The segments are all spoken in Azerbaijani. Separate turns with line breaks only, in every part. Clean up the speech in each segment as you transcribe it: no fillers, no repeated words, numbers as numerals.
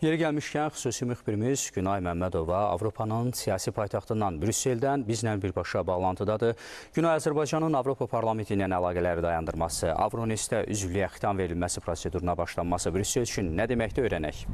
Yeri gəlmişkən xüsusi müxbirimiz Günay Məmmədova Avropanın siyasi paytaxtından Brüsseldən bizlə birbaşa bağlantıdadır. Günay, Azərbaycanın Avropa Parlamenti ilə əlaqələri dayandırması, Avronestə üzvlüyə xitam verilməsi proseduruna başlanması Brüssel üçün nə deməkdir öyrənək?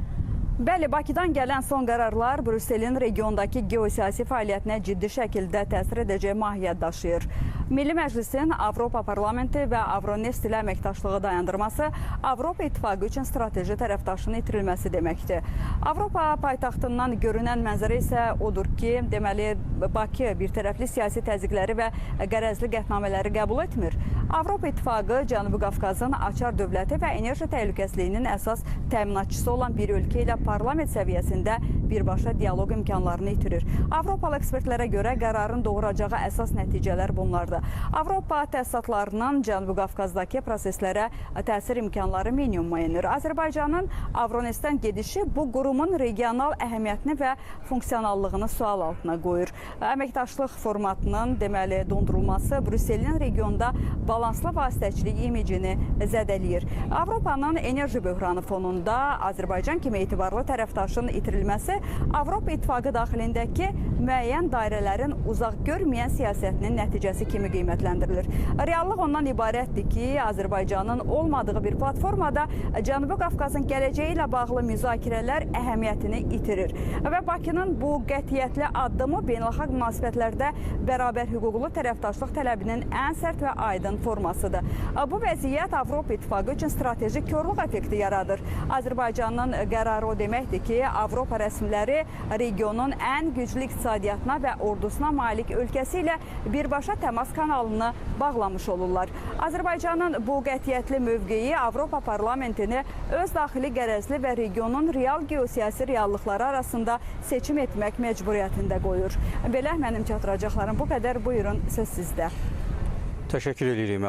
Bəli, Bakıdan gələn son qərarlar Brüsselin regiondakı geosiyasi fəaliyyətinə ciddi şəkildə təsir edəcək mahiyyət daşıyır. Milli Məclisin Avropa Parlamenti və Avronest ilə əməkdaşlığı dayandırması Avropa İttifaqı üçün strateji tərəfdaşının itirilməsi deməkdir. Avropa paytaxtından görünən mənzərə isə odur ki, deməli Bakı birtərəfli siyasi təzyiqləri və qərəzli qətnamələri qəbul etmir. Avropa İttifaqı Cənubi Qafqazın açar dövləti və enerji təhlükəsizliyinin əsas təminatçısı olan bir ölkə ilə parlament səviyyəsində birbaşa dialoq imkanlarını itirir. Avropalı ekspertlərə görə qərarın doğuracağı əsas nəticələr bunlardır. Avropa təsisatlarının Cənubi Qafqazdakı proseslərə təsir imkanları minimuma enir. Azərbaycanın Avronestdən gedişi bu qurumun regional əhəmiyyətini və funksionallığını sual altına qoyur. Əməkdaşlıq formatının deməli dondurulması Brüsselin regionda balanslı vasitəçilik imicini zədələyir. Avropanın enerji böhranı fonunda Azərbaycan kimi etibarlı tərəfdaşın itirilməsi Avropa İttifaqı daxilindəki müəyyən dairələrin uzaq görməyən siyasətinin nəticəsi kimi qiymətləndirilir. Reallıq ondan ibarətdir ki, Azərbaycanın olmadığı bir platformada Cənubi Qafqazın gələcəyi ilə bağlı müzakirələr əhəmiyyətini itirir. Və Bakının bu qətiyyətli addımı beynəlxalq münasibətlərdə bərabər hüquqlu tərəfdaşlıq tələbinin ən sərt və aydın formasıdır. Bu vəziyyət Avropa İttifaqı üçün strateji korluq effekti yaradır. Azərbaycanın qərarı o deməkdir ki, Avropa rəsmiləri regionun ən güclü iqtisadiyyatına və ordusuna malik ölkəsi ilə birbaşa təmas kanalını bağlamış olurlar. Azərbaycanın bu qətiyyətli mövqeyi Avropa Parlamentini öz daxili qərəzli və regionun real geosiyasi reallıqları arasında seçim etmək məcburiyyətində qoyur. Belə mənim çatdıracaqlarım bu qədər. Buyurun, söz sizdə.
Təşəkkür edirik.